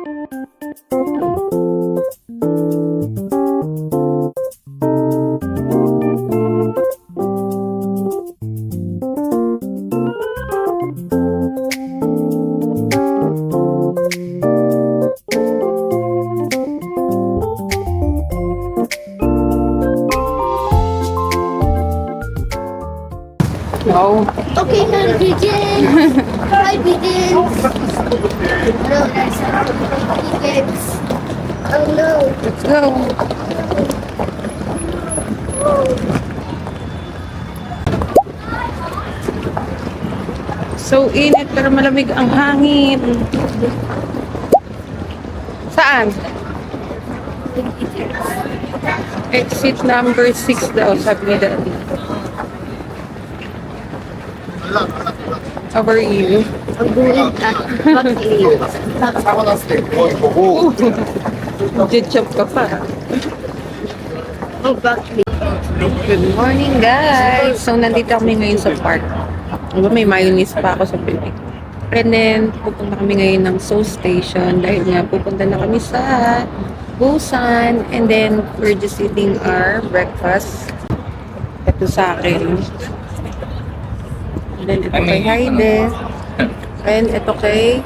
No. Okay, can begin. I begin. No, that's not begins. Oh no. Let's go. So init pero malamig ang hangin. Saan? Exit number 6 daw, sabi ni Daddy. How are you? I'm doing that. Jitchop ka pa. Oh, Buckley. Good morning, guys! So, nandito kami ngayon sa park. Diba, may mayonnaise pa ako sa bibig. And then, pupunta kami ngayon ng Seoul Station dahil nga pupunta na kami sa Busan. And then, we're just eating our breakfast. Ito sa akin. And then, ito kay Haide. And ito kay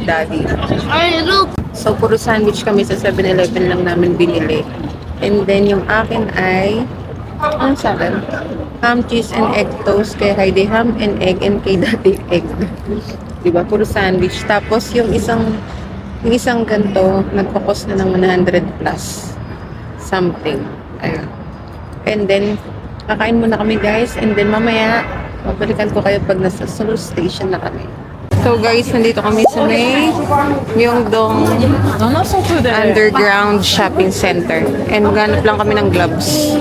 Daddy. Ay, look. So, puro sandwich kami sa 7-Eleven lang namin binili. And then, yung akin ay, ano sa akin? Ham, cheese, and egg toast. Kay Heidi, ham and egg. And kay Daddy, egg. Diba? Puro sandwich. Tapos, yung isang ganito, nagkakos na ng 100 plus. Something. Ayun. And then, kakain muna kami, guys. And then, mamaya, mabalikan ko kayo pag nasa Seoul Station na kami. So guys, nandito kami sa may Myeongdong Underground Shopping Center. And ganap lang kami ng gloves.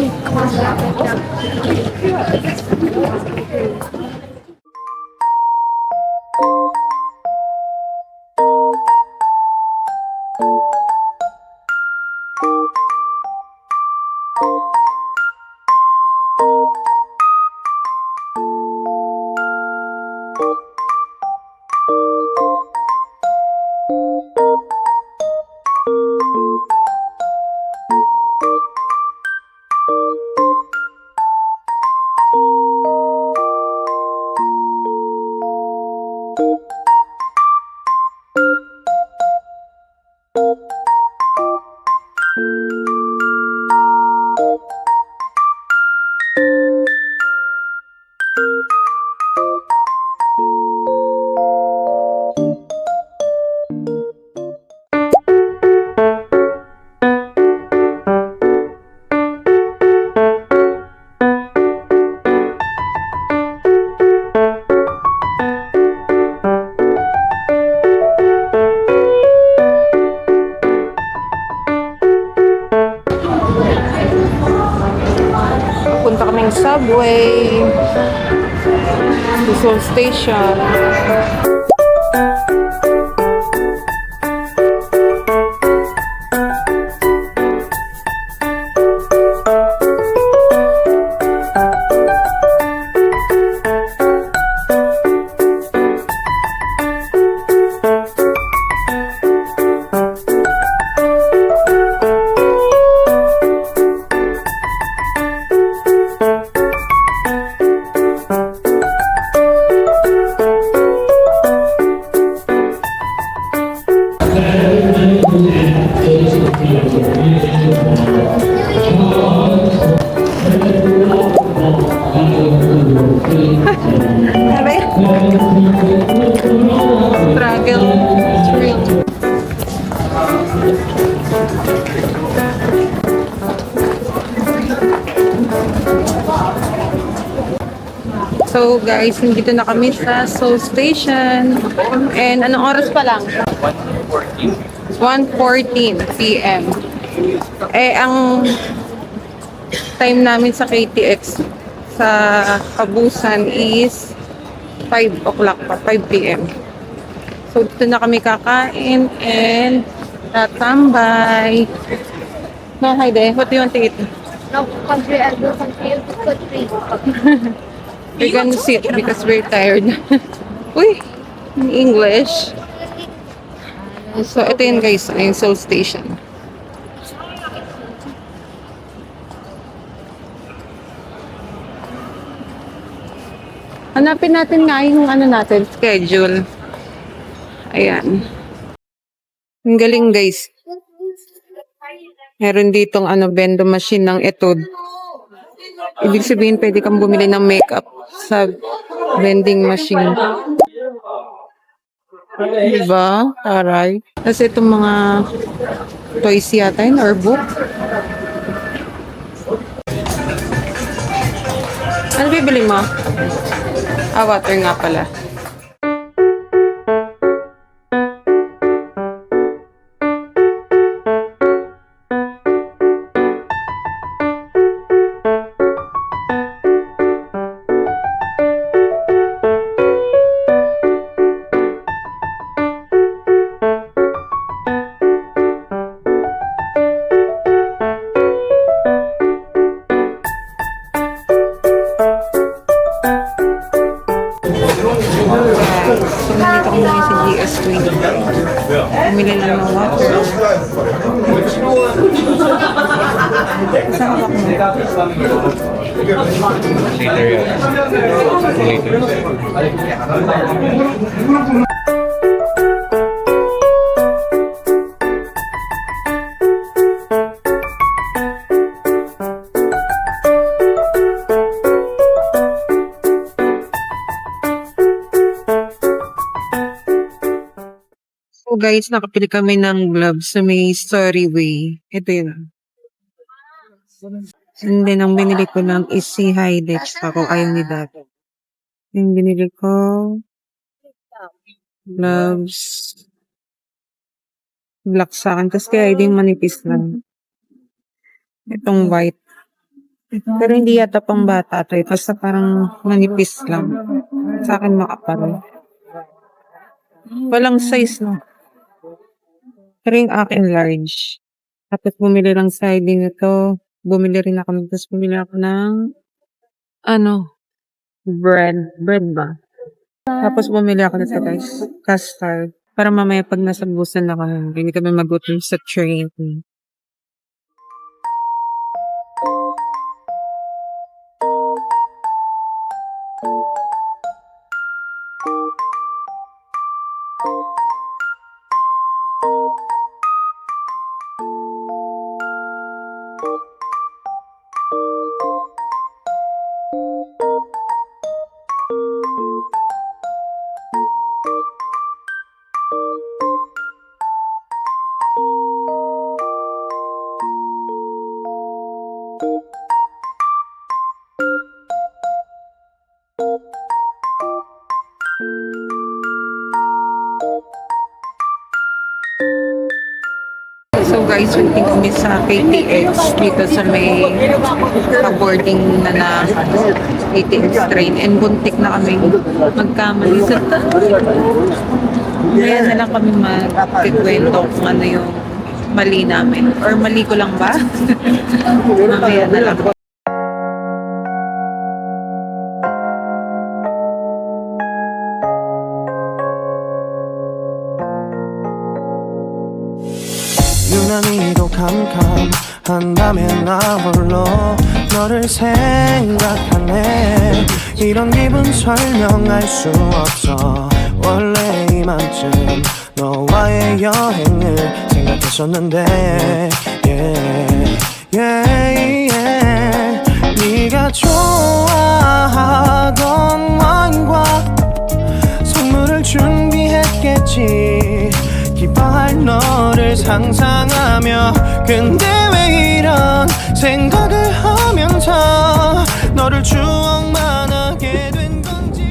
Punta kaming subway to Seoul Station. Struggle thrill. So guys, nandito na kami sa Seoul Station. And anong oras pa lang? 1:14 PM. Eh, ang time namin sa KTX sa Kabusan is 5 o'clock pa, 5 PM. So, dito na kami kakain and tatambay. No, Haide, what do you want to eat? No, country, I go country, country. We're gonna sit because we're tired. Uy, in English. So, ito yun guys, yung Seoul Station. Hanapin natin nga yung ano natin, schedule. Ayan. Ang galing guys. Meron ditong ano, bendo machine ng Etude. Ibig sabihin, pwede kang bumili ng makeup sa vending machine. Diba? Taray. Tapos itong mga toys yata yun, or book. Ano bibili mo? Ah, water nga pala. So, nandito ko ngayon sa GS Queen. Bumili lang ng water. Saan ako mo? Later yun. Later. So guys, nakapili kami ng gloves sa may Story Way. Ito yun. And then, ang binili ko lang is si Hydex pa kung ayaw ni Dad. Yung binili ko, gloves, black sa akin. Tapos kaya hindi manipis lang. Itong white. Pero hindi yata pang bata to. Basta parang manipis lang. Sa akin makapal. Walang size, no? Pero yung akin large. Tapos bumili lang side din ito. Bumili rin ako. Tapos bumili ako ng bread. Bread ba? Tapos bumili ako nito guys. Custard. Para mamaya pag nasa busan ako, hindi kami magutom sa train. So guys, waiting kami sa KTX dito sa may boarding na KTX train, and buntik na kami magkamali sa Ngayon na lang kami magkikwento kung ano yung mali namin. Or mali ko lang ba? Mamaya na lang. 유난히도 캄캄한다면 나 홀로 너를 생각하네. 이런 기분 설명할 수 없어. 원래 이맘쯤 너와의 여행을 생각했었는데 네가 좋아하던 와인과 선물을 준비했겠지. 기뻐할 너를 상상하며 근데 왜 이런 생각을 하면서 너를 추억만 하게 된 건지.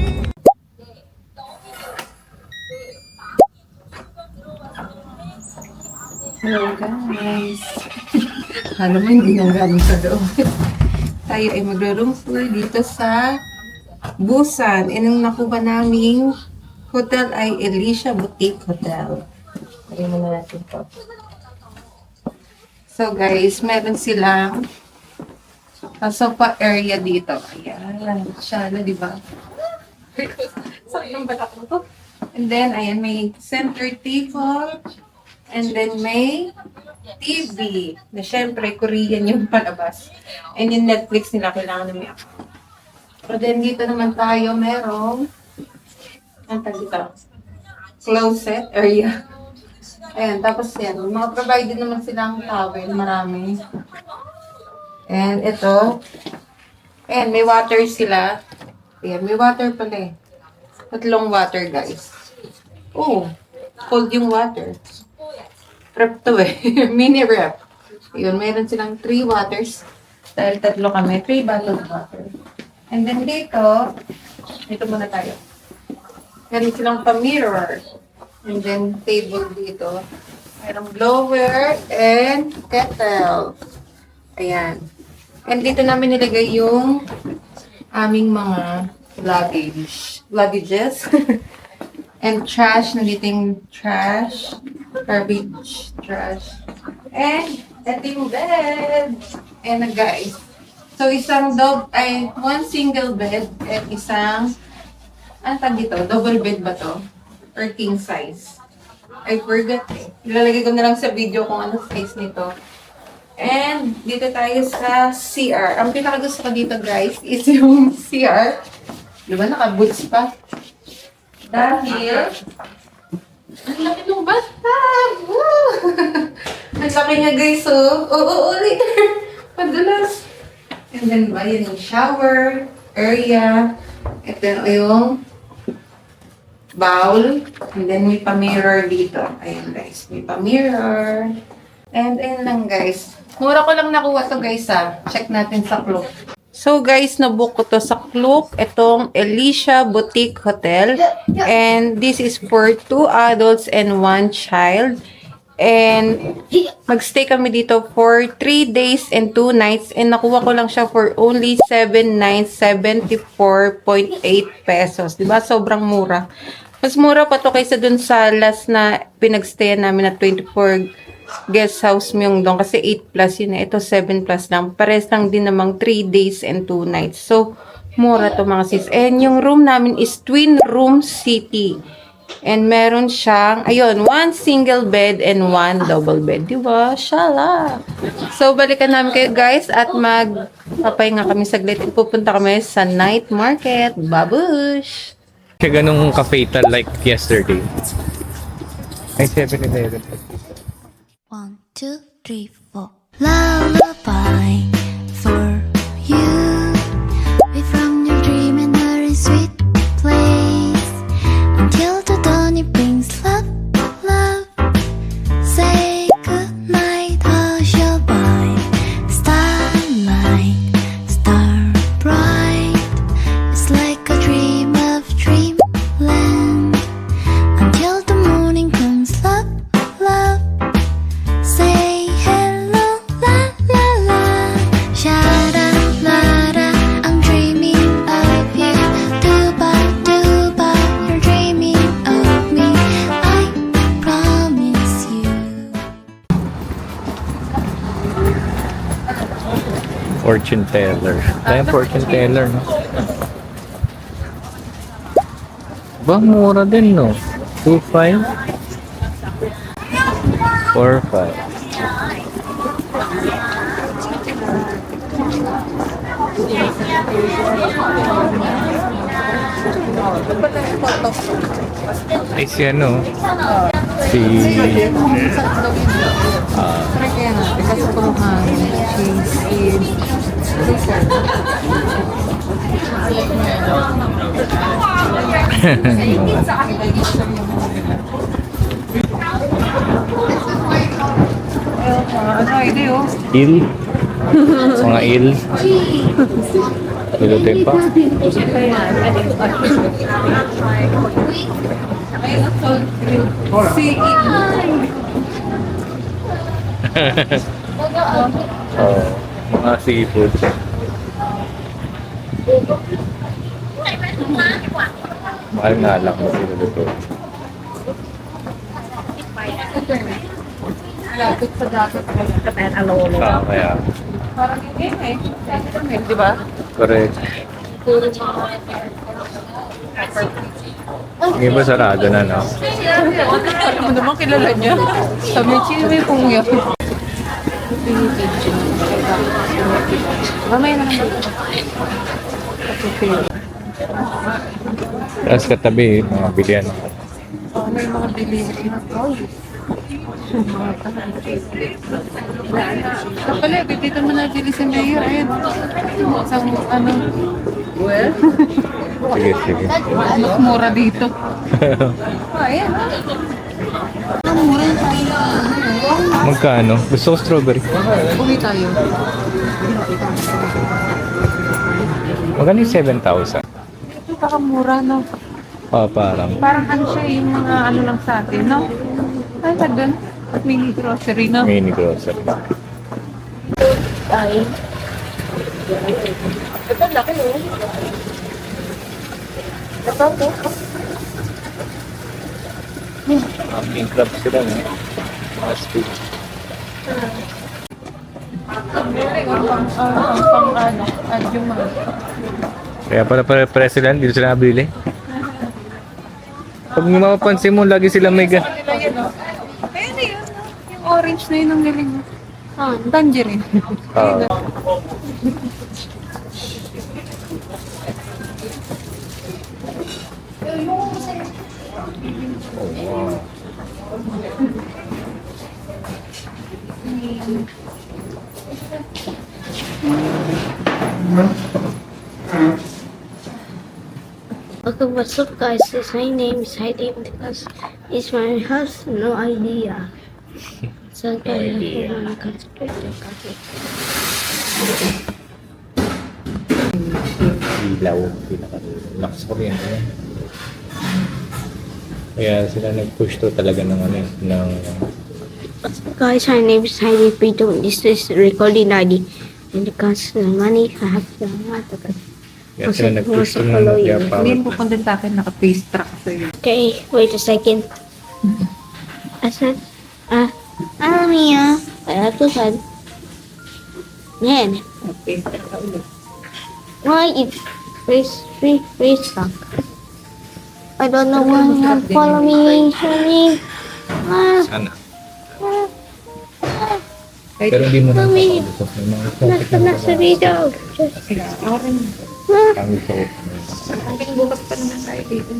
Hello guys! Alam mo, hindi nang galing sa loob. Tayo ay magro-room tour dito sa Busan. And ang nakuha naming hotel ay Alicia Boutique Hotel. Ayan muna natin to. So guys, meron silang sofa area dito. Ayan. Siya na, di ba? Sorry, yung balak mo to. And then, ayan, may center table. And then may TV na syempre Korean yung palabas. And yung Netflix nila kailangan na may account. So then dito naman tayo merong ang tag dito, closet area. Ayan, tapos yan. Mga provided naman silang towel, marami. And ito, ayan, may water sila. Ayan, may water pala eh. 3 water, guys. Oh, cold yung water. Rep to eh. Mini rep. Yun, meron silang 3 waters. Dahil 3 kami, 3 bottled water. And then dito muna tayo. Meron silang pa-mirror. And then table dito. Merong blower and kettle. Ayan. And dito namin nilagay yung aming mga luggages. And trash. Nandito yung trash. Garbage trash. And ito yung bed. And guys. So, one single bed and isang, ano tag dito? Double bed ba to? Or king size? I forgot eh. Ilalagay ko na lang sa video kung ano size nito. And, dito tayo sa CR. Ang pinakagusto ko dito, guys, is yung CR. Diba, naka-boots pa? Dahil, ang laki ng bathtub! Woo! Ang laki niya, guys, oh. Oo, later. Padulas. And then, ba, yun yung shower area. Ito yung bowl. And then, may pa-mirror dito. Ayan, guys. May pa-mirror. And, ayun lang, guys. Mura ko lang nakuha to, guys, ha. Check natin sa Klook. So, guys, nabook ko to sa Klook. Itong Alicia Boutique Hotel. And, this is for 2 adults and 1 child. And magstay kami dito for 3 days and 2 nights. And nakuha ko lang siya for only 7 nights, 74.8 pesos. Diba? Sobrang mura. Mas mura pa to kaysa dun sa last na pinagstayan namin na 24 guest house Myeongdong. Kasi 8 plus yun. Ito 7 plus lang. Pares lang din namang 3 days and 2 nights. So, mura to mga sis. And yung room namin is twin room city. And meron siyang, ayun, 1 single bed and 1 double bed. Diba? Shala! So, balikan namin kayo, guys, at magpapahinga kami saglit. Pupunta kami sa night market. Babush! Siya ganung ka-fatal like yesterday. Ay, 7-Eleven. 1, 2, 3, 4. Lullaby for you. We from your dream and very sweet place. Until the dawn it brings love, love. Say goodnight, hush your boy. Starlight, star bright. It's like a dream of dreamland. Until the morning comes, love, love. Say hello, la la la. Shada la da. I'm dreaming of you. Duba duba. You're dreaming of me. I promise you. Fortune teller. Kaya fortune teller, no? Ba, mura din, no? 2.5? 4.5. Ay, si ano? Si... Try kaya natin kasi kumakain. Cheese. Ano idea oh? Il. Mga il. Nilutin pa. Si Oh, mga seafood. Mahal nga lang kasi nilutin. lapit sa dagat Kaya, parang hindi eh. Di ba? correct. Puro mga Yung iba sarado na, no? Alam mo naman, kilala niya. Sabi, sino may pungyo? Mamaya na lang. Tapos katabi, mga bilihan. Ano yung mga delivery na to? Kapala, dito mo nabili si Mayor. Ayun. Isang ano. Well? Sige, sige. Mas mura dito. Ayan. Ang mura yung tayo. Magkano? Gusto ko strawberry. Uwi tayo. Magkano yung 7,000? Ito kakamura, no? Parang. Parang ano siya yung mga ano lang sa atin, no? Ay, doon. Mini grocery, no? Mini grocery. Ay. Ito, laki, no? Ito, ito. Pink crab sila, no? Mga steak. Pang ano, adjuma. Kaya pala pare sila, dito sila nabili. Pag mapapansin mo, lagi sila may Ayun na yun, no? Yung orange na yun ang galing, no? Ah, tangerine. Ayun na. Okay, what's up guys? My name is Heidi because it's my house, no idea. So guys, I'm concentrate the coffee. ilaw. Lakas kuryente. Kaya sila nag-push to talaga ng ano, ng Guys, my name is Heidi Pito. This is recording ID. And because the money I have the matter. kaya sila nag-push to ng Nokia Hindi power. po din sa akin naka-face track sa'yo. Okay, wait a second. Asan? Mia. Kaya ito saan? Yan. Face track ka ulit. Why it face talk? I don't know why you follow me, honey. Sana. Pero hindi mo na Mami. makausap. May mga Nasa video. Ako rin. pangit ako. Hanggang bukas pa naman tayo dito.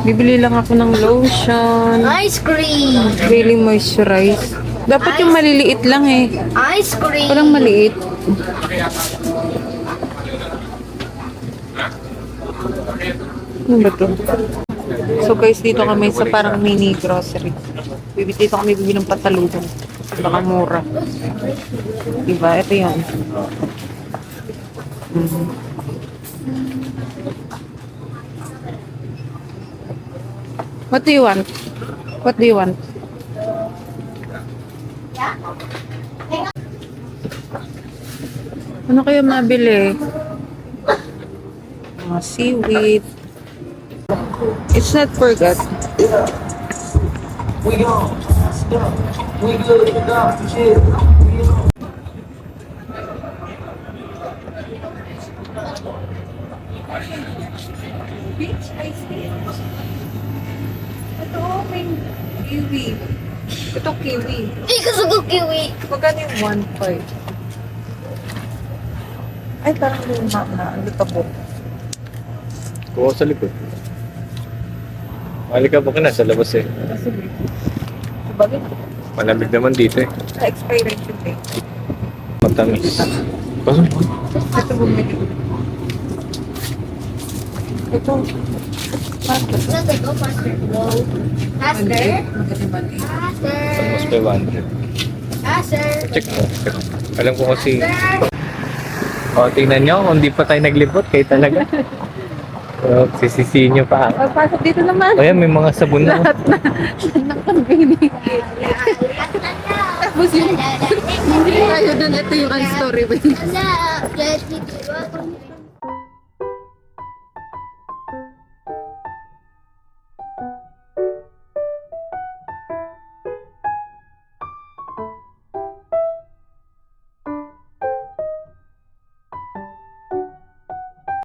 Bibili lang ako ng lotion. Ice cream. Really moisturize. Dapat yung maliliit lang eh. Ice cream. Walang maliit. Ano ba to? So guys, dito kami sa parang mini grocery. Dito kami bibili ng pasalubong. Baka mura. Diba? Ito yun. What do you want? What do you want? Ano kaya mabili? Mga seaweed. It's not forgot. Beach ice cream. Ito, may kiwi. Ito kiwi. Hindi ko sa kiwi. Magkano yung 1.5? Ay, parang luma na. Ang likabok. Kuha sa likod. Malikabok ka na sa labas eh. Sige. Sabagay. Malamig naman dito eh. Sa expiration date. Matamis. Pasok. Ito bumili. Ito. Let's go faster. Go. Faster. Magkano Almost 500. Faster. Check mo. Check. Alam ko kasi... O, tingnan nyo. Kung di pa tayo naglipot, kayo talaga. So, sisisihin nyo pa. Oh, pasok dito naman. Ayan, may mga sabon na. Lahat na. Lahat ng convenience. Tapos yung, hindi tayo dun, ito yung story. Wala, let me go.